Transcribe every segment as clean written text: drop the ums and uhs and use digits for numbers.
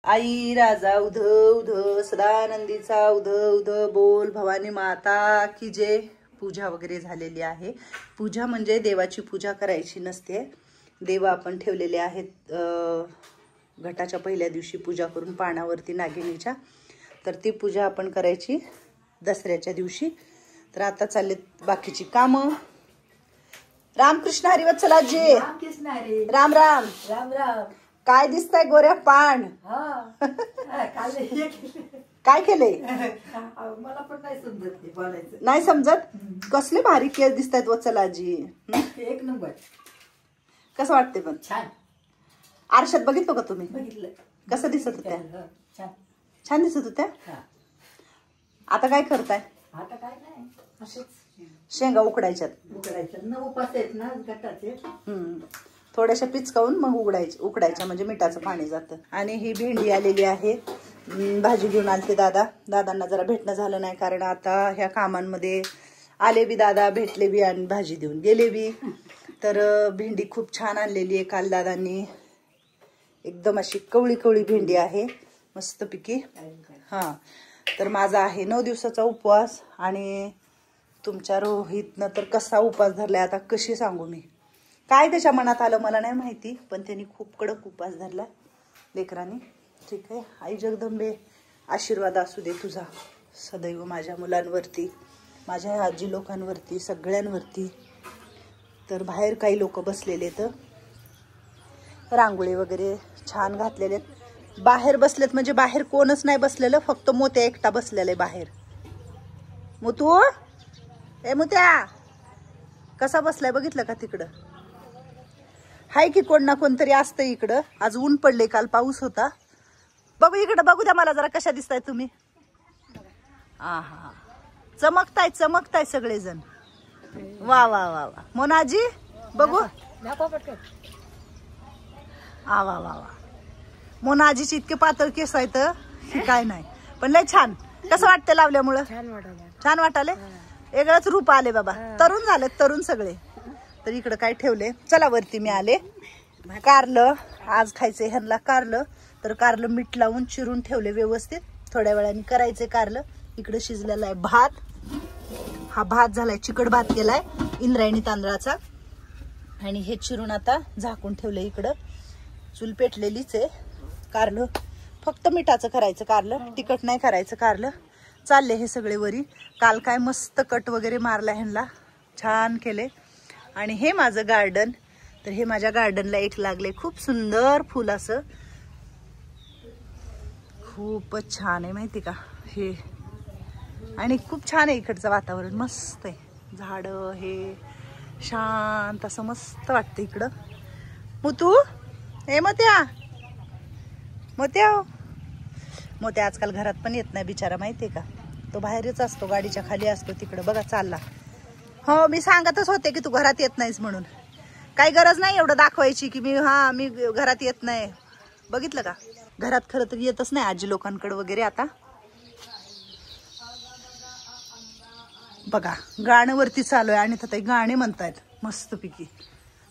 आई राजा उध उध सदानंदीचा उध उध बोल भवानी माता की जय। पूजा वगैरे झालेली आहे। पूजा म्हणजे देवाची पूजा करायची नसते, देव आपण ठेवलेले आहेत घटाच्या पहिल्या दिवशी पूजा करून पाण्यावरती नागिनीच्या, तर ती पूजा आपण करायची दसऱ्याच्या दिवशी। तर आता चालले बाकीची कामं। रामकृष्ण हरी वत्सलाजी, राम राम राम राम। काय दिसतंय गोऱ्या पान? काय केले? मला पण नाही समजत ते बोलायचं। नाही समजत? कसले भारी केस दिसतायत वत्सलाजी। एक नंबर। कसं वाटते पण? छान। आरशात बघितलं का तुम्ही? बघितलं। कसं दिसत होत्या? छान छान दिसत होत्या। आता काय करताय? आता काय नाही, असेच शेंगा उकडायच्यात। उकडायचं ना, उपास आहेत ना घटाचे। थोड्याशा पिचकावून मग उकडायच्या म्हणजे मिठाचं पाणी जातं। आणि ही भेंडी आलेली आहे, भाजी घेऊन आलते दादांना जरा भेटणं झालं नाही, कारण आता ह्या कामांमध्ये आले बी दादा, भेटले बी आणि भाजी देऊन गेले बी। तर भेंडी खूप छान आणलेली आहे काल दादांनी, एकदम अशी कवळी कवळी भेंडी आहे मस्तपैकी। हां, तर माझा आहे 9 दिवसाचा उपवास आणि तुमच्या रोहितनं तर कसा उपवास धरलाय आता कशी सांगू मी। काय त्याच्या मनात आलं मला नाही माहिती, पण त्यांनी खूप कडक उपवास धरला लेकरांनी। ठीक आहे, आई जगदंबे आशीर्वाद असू दे तुझा सदैव माझ्या मुलांवरती, माझ्या आजी लोकांवरती, सगळ्यांवरती। तर बाहेर काही लोक बसलेले, तर रांगोळी वगैरे छान घातलेले। बाहेर बसलेत म्हणजे बाहेर कोणच नाही बसलेलं, फक्त मोत्या एकटा बसलेला आहे बाहेर। मोतू, ए मोत्या कसा बसलाय बघितलं का? तिकडं हाय की कोण ना कोणतरी असतं इकडं। आज ऊन पडले, काल पाऊस होता। बघू इकडं, बघू द्या मला जरा कशा दिसताय तुम्ही। आहा, चमकताय चमकताय सगळेजण। वा वा वा वा। मोनाजी बघू, आ वा वा वा। मोनाजीची इतके पातळ केस आहेत काय नाही, पण लय छान। कसं वाटतं लावल्यामुळं? छान वाटाले, वेगळंच रूप आले बाबा, तरुण झाले तरुण सगळे। तर इकडं काय ठेवले, चला वरती मी आले। कारलं आज खायचे ह्यांना, कारलं तर कारलं मीठ लावून चिरून ठेवले व्यवस्थित, थोड्या वेळाने करायचे कारलं। इकडे शिजलेला आहे भात, हा भात झालाय, चिकट भात केलाय इंद्रायणी तांदळाचा, आणि हे चिरून आता झाकून ठेवले इकडं। चूल पेटलेलीच आहे। कारलं फक्त मिठाचं करायचं, कारलं तिखट नाही करायचं कारलं। चालले हे सगळे वरी, काल काय मस्त कट वगैरे मारला ह्यांना, छान केले। आणि हे माझं गार्डन, तर हे माझ्या गार्डनला एक लागले खूप सुंदर फुल, असं खूपच छान आहे माहिती का हे। आणि खूप छान आहे इकडचं वातावरण, मस्त आहे, झाडं हे शांत असं मस्त वाटतं इकडं। मुतू, हे मोत्या मोत्या मोत्या आजकाल घरात पण येत नाही बिचारा माहितीये का, तो बाहेरच असतो, गाडीच्या खाली असतो तिकडं बघा चालला। हो, मी सांगतच होते की तू घरात येत नाहीस म्हणून, काही गरज नाही एवढं दाखवायची की मी घरात येत नाही। बघितलं का, घरात खरं तर येतच नाही आजी लोकांकडे वगैरे। आता बघा गाणं वरती चालू आहे आणि आता गाणे म्हणतायत मस्तपैकी,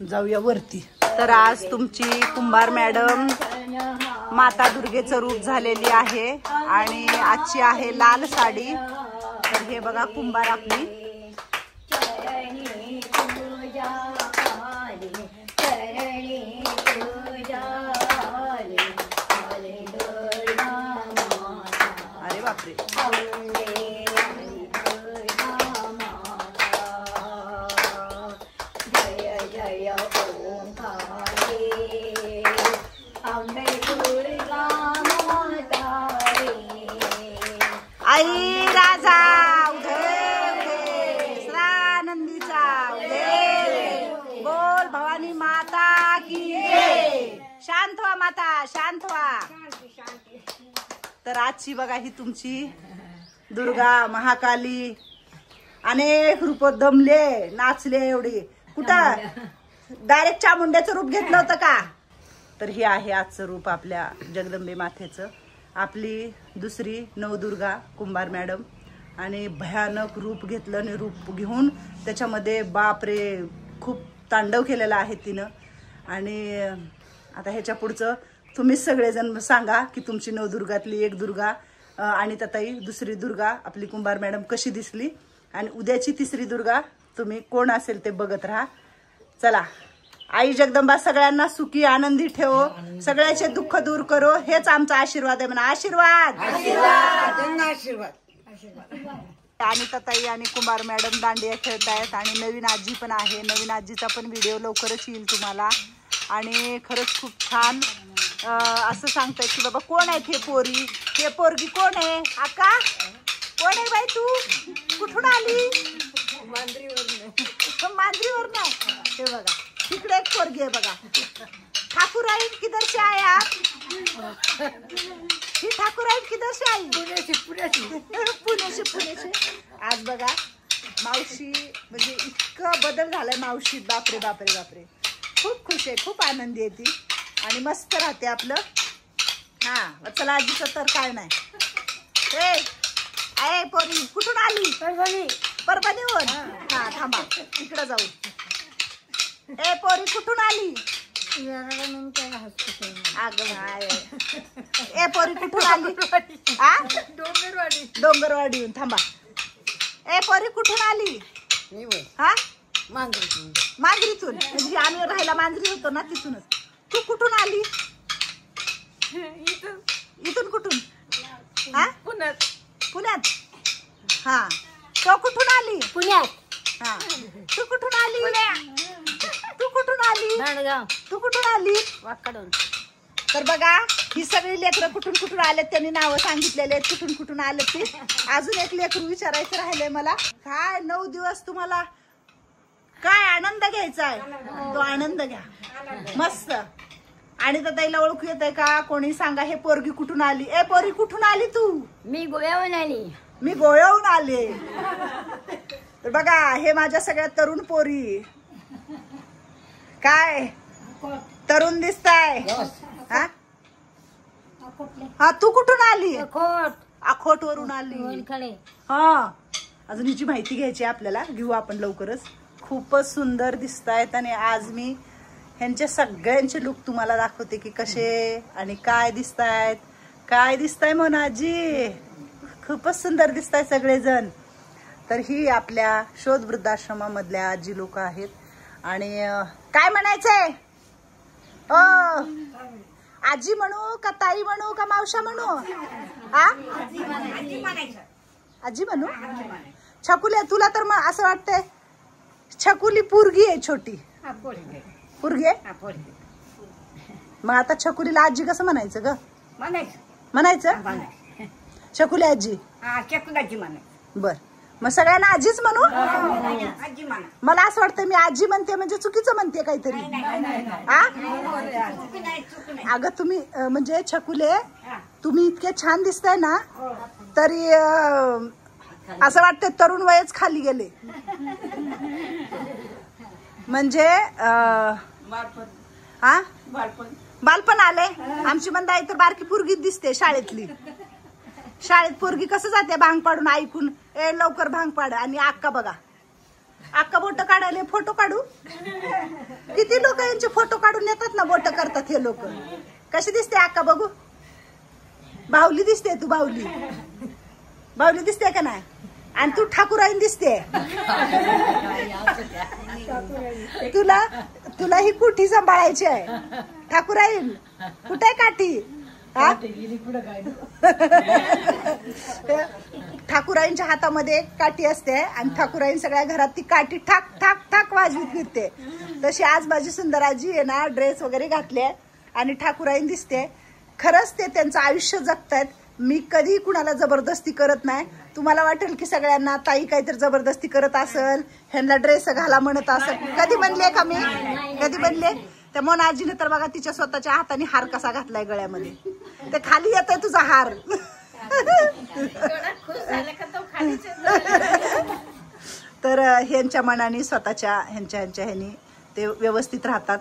जाऊया वरती। तर आज तुमची कुंभार मॅडम माता दुर्गेचं रूप झालेली आहे आणि आजची आहे लाल साडी। तर हे बघा कुंभार आपली, अरे बापरे, आई राजा सदानंदीचा बोल भवानी माता की जय। शांत व्हा माता, शांत व्हा। तर आजची बघा ही तुमची दुर्गा महाकाली, अनेक रूप दमले नाचले एवढी, कुठं डायरेक्ट चामुंड्याचं रूप घेतलं होतं का? तर हे आहे आजचं रूप आपल्या जगदंबे मातेचं, आपली दुसरी नवदुर्गा कुंभार मॅडम। आणि भयानक रूप घेतलं आणि रूप घेऊन त्याच्यामध्ये बापरे खूप तांडव केलेला आहे तिनं। आणि आता ह्याच्या पुढचं तुम्हीच सगळेजण सांगा की तुमची नवदुर्गातली एक दुर्गा आणि ताई दुसरी दुर्गा आपली कुंभार मॅडम कशी दिसली, आणि उद्याची तिसरी दुर्गा तुम्ही कोण असेल ते बघत राहा. चला, आई जगदंबा सगळ्यांना सुखी आनंदी ठेवो, सगळ्याचे दुःख दूर करो, हेच आमचा आशीर्वाद आहे म्हणा. आशीर्वाद. आणि ताई आणि कुंभार मॅडम दांडिया खेळतायत आणि नवीन आजी पण आहे. नवीन आजीचा पण व्हिडिओ लवकरच येईल तुम्हाला. आणि खरंच खूप छान असं सांगतायत की बाबा कोण आहेत हे पोरी, हे पोरगी कोण आहे, आका कोण आहे बाई, तू कुठून आली? मांजरीवरनं. हे बघा तिकडे एक पोरगी आहे बघा. ठाकुराई किधर से आए आप? ही ठाकुराई किधर से आई? पुण्याचे. आज बघा मावशी म्हणजे इतकं बदल झालाय मावशीत. बापरे बापरे बापरे. खूप खुश आहे, खूप आनंदी आहे ती आणि मस्त राहते आपलं. हा चला आजीचं तर काय नाही. हे आहे पोरी कुठून आली? परभणीहून. हा थांबा इकडं जाऊ. ए पोरी कुठून आली? ए पोरी कुठून आली? डोंगरवाडीहून. थांबा. ए पोरी कुठून आली? हा मांजरीतून. म्हणजे आम्ही राहायला मांजरी होतो ना तिथूनच. तू कुठून आली? इथून कुठून? हा पुण्यात. हा तो कुठून आली? पुण्यात. हा तू कुठून आली? तू कुठून आली? तू कुठून आली? वाकडून. तर बघा ही सगळी लेकरं कुठून कुठून आलेत, त्यांनी नावं सांगितलेले आहेत कुठून कुठून आलेत ते. अजून एक लेकरू विचारायचं राहिलंय मला. काय 9 दिवस तुम्हाला काय आनंद घ्यायचा आहे तो आनंद घ्या मस्त. आणि तर ताईला ओळखू येत आहे का? कोणी सांगा हे पोरगी कुठून आली? ए पोरी कुठून आली तू? मी गोव्याहून आली. मी गोव्याहून आले. तर बघा हे माझ्या सगळ्या तरुण पोरी काय तरुण दिसताय. हा हा तू कुठून आली? अखोट वरून आली. हा अजून हिची माहिती घ्यायची आपल्याला, घेऊ आपण लवकरच. खूपच सुंदर दिसतायत आणि आज मी ह्यांचे सगळ्यांचे लुक तुम्हाला दाखवते की कसे आणि काय दिसतायत. काय दिसताय म्हणा आजी? खूपच सुंदर दिसताय सगळेजण. तर ही आपल्या शोध वृद्धाश्रमामधल्या आजी लोक आहेत. आणि काय म्हणायचंय? आजी म्हणू का ताई म्हणू का मावशा म्हणू? आजी म्हणू. छकुली तुला तर मग असं वाटतंय छकुली पोरगी आहे छोटी. पोरगी आहे. मग आता छकुलीला आजी कसं म्हणायचं ग? म्हणायचं छकुली आजी. बर मग सगळ्यांना आजीच म्हणू. मला असं वाटतं मी आजी म्हणते म्हणजे चुकीचं म्हणते काहीतरी. अगं तुम्ही म्हणजे छकुले तुम्ही इतके छान दिसताय ना, तरी असं वाटतं तरुण वयच खाली गेले. म्हणजे बालपण आले. आमची मंदाई तर बारकी पोरगी दिसते शाळेतली. शाळेत पोरगी कसं जाते भांग पाडून ऐकून, ए लवकर भांग पाड. आणि अक्का बघा, अक्का बोट काढायला फोटो काढू. किती लोक यांचे फोटो काढून येतात ना, बोट करतात हे लोक. कशी दिसते अक्का बघू? बाहुली दिसते तू. बाहुली दिसते का नाही? आणि तू ठाकुराईन दिसते. तुला ही कुठी सांभाळायची आहे. ठाकुराईन कुठे काठी? ठाकुराईंच्या हातामध्ये काठी असते आणि ठाकुराईन सगळ्या घरात ती काठी ठाक ठाक ठाक वाजवीत फिरते. तशी आज माझी सुंदर आजी आहे ना, ड्रेस वगैरे घातले आणि ठाकुराईन दिसते. खरंच ते त्यांचं आयुष्य जगतायत. मी कधी कुणाला जबरदस्ती करत नाही. तुम्हाला वाटेल की सगळ्यांना ताई काहीतरी जबरदस्ती करत असेल, ह्यांना ड्रेस घाला म्हणत असेल. कधी म्हणले का मी? कधी म्हणले? त्या मोना आजीने तर बघा तिच्या स्वतःच्या हाताने हार कसा घातलाय गळ्यामध्ये. ते खाली येतोय तुझा हार. तर ह्यांच्या मनाने स्वतःच्या ह्यांच्या ह्यानी ते व्यवस्थित राहतात.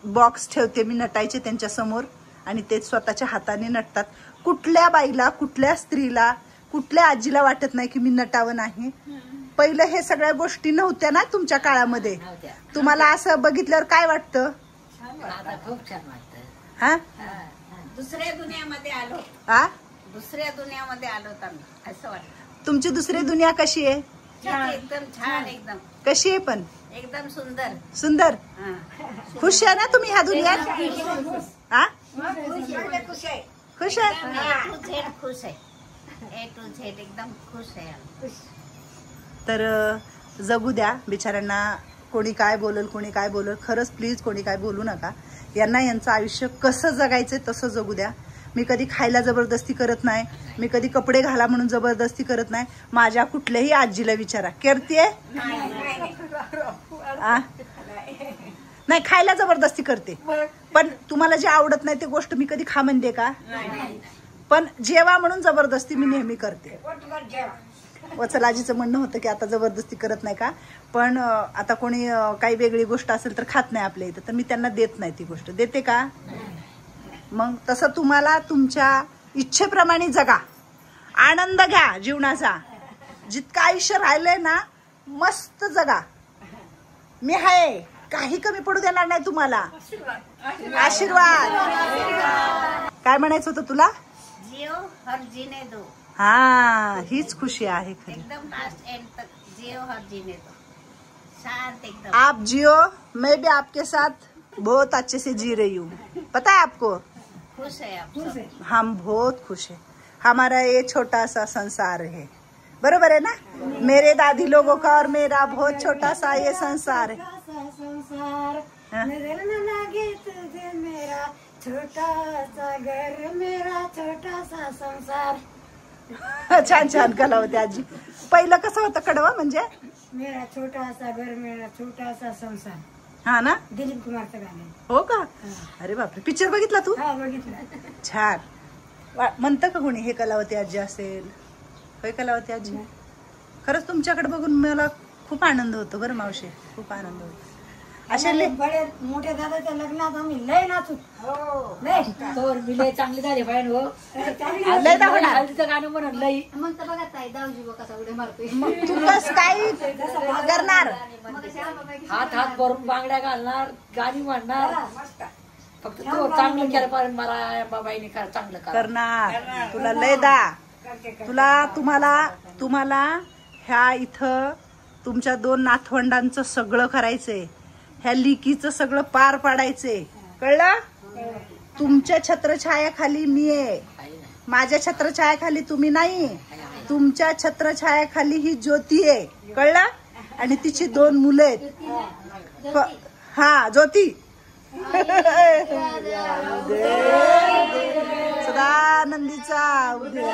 बॉक्स ठेवते मी नटायचे त्यांच्या समोर आणि ते स्वतःच्या हाताने नटतात. कुठल्या बाईला, कुठल्या स्त्रीला, कुठल्या आजीला वाटत नाही की मी नटावं नाही. पहिलं हे सगळ्या गोष्टी नव्हत्या ना तुमच्या काळामध्ये. तुम्हाला असं बघितल्यावर काय वाटतं? खूप छान वाटतं. हा दुसऱ्या दुनियामध्ये आलो. हा दुसऱ्या दुनियामध्ये आलो आम्ही असं वाटतं. तुमची दुसरी दुनिया कशी आहे? एकदम छान एकदम कशी आहे पण? एकदम सुंदर. सुंदर. हा. खुश आहे ना तुम्ही ह्या दुनियात? हा खुश आहे. खुश आहे. A to Z खुश आहे. A to Z एकदम खुश आहे आम्ही. तर जगू द्या बिचाऱ्यांना. कोणी काय बोलल कोणी काय बोलल, खरंच प्लीज कोणी काय बोलू नका. यांना यांचं आयुष्य कसं जगायचं तसं जगू द्या. मी कधी खायला जबरदस्ती करत नाही, मी कधी कपडे घाला म्हणून जबरदस्ती करत नाही. माझ्या कुठल्याही आजीला विचारा, करते नाही खायला जबरदस्ती करते. पण तुम्हाला जे आवडत नाही ते गोष्ट मी कधी खा म्हणते का? पण जेवा म्हणून जबरदस्ती मी नेहमी करते. वत्सलाजीचं म्हणणं होतं की आता जबरदस्ती करत नाही का, पण आता कोणी काही वेगळी गोष्ट असेल तर खात नाही आपल्या इथं, तर मी त्यांना देत नाही ती गोष्ट. देते का? मग तसं तुम्हाला तुमच्या इच्छेप्रमाणे जगा, आनंद घ्या जीवनाचा. जितकं आयुष्य राहिलंय ना मस्त जगा. मी आहे, काही कमी पडू देणार नाही तुम्हाला. आशीर्वाद. काय म्हणायचं होतं तुला? जिओ हर जीने दो. हा हीच खुशी आहे खरी. एकदम लास्ट एंड तक जियो हर जीने दो. शांत एकदम. आप जियो, मैं भी आपके साथ बहुत अच्छे से जी रही हूँ. पता है आपको? खुश है आप सब. हम बहुत खुश हैं. हमारा ये छोटा सा संसार है. बरोबर है ना? मेरे दादी लोगों का और मेरा बहुत छोटा सा ये संसार है. संसार हाँ? नजर न लागे तुझे मेरा छोटा सा घर, मेरा छोटा सा संसार. छान छान कला होती आजी. पहिलं कसं होतं कडवं म्हणजे? मेरा छोटा सा घर, मेरा छोटा सा संसार. हा ना? दिलीप कुमारचं गाणं. हो का? अरे बापरे, पिक्चर बघितला तू? हा बघितलं. छान. म्हणतं का कोणी हे कलावती आजी असेल? होय कलावती आजी. खरंच तुमच्याकडे बघून मला खूप आनंद होतो बरं मावशी, खूप आनंद होतो. अशा बडे मोठ्या दादाच्या लग्नात आम्ही लय नाचू. लय तोर बिले चांगली झाली पाहिजे हो. लय दाखवणार. हळदीचं गाणं म्हणून लय. मग तर बघा ताई दाऊजी बघा कसा उड्या मारतोय. मग तू कस काय करणार? हात हात भरून बांगड्या घालणार, गाणी म्हणणार. फक्त तो चांगलं केलं पाहिजे. मला बाबाईने चांगलं करणार. तुला लय तुम्हाला ह्या इथं तुमच्या 2 नातवंडांचं सगळं करायचंय. ह्या लिकीचं सगळं पार पाडायचंय. कळलं? तुमच्या छत्रछायाखाली मी आहे, माझ्या छत्रछायाखाली तुम्ही नाही. तुमच्या छत्रछायाखाली ही ज्योती आहे. कळलं? आणि तिची 2 मुलं आहेत. हा ज्योती. सदानंदीचा उदय.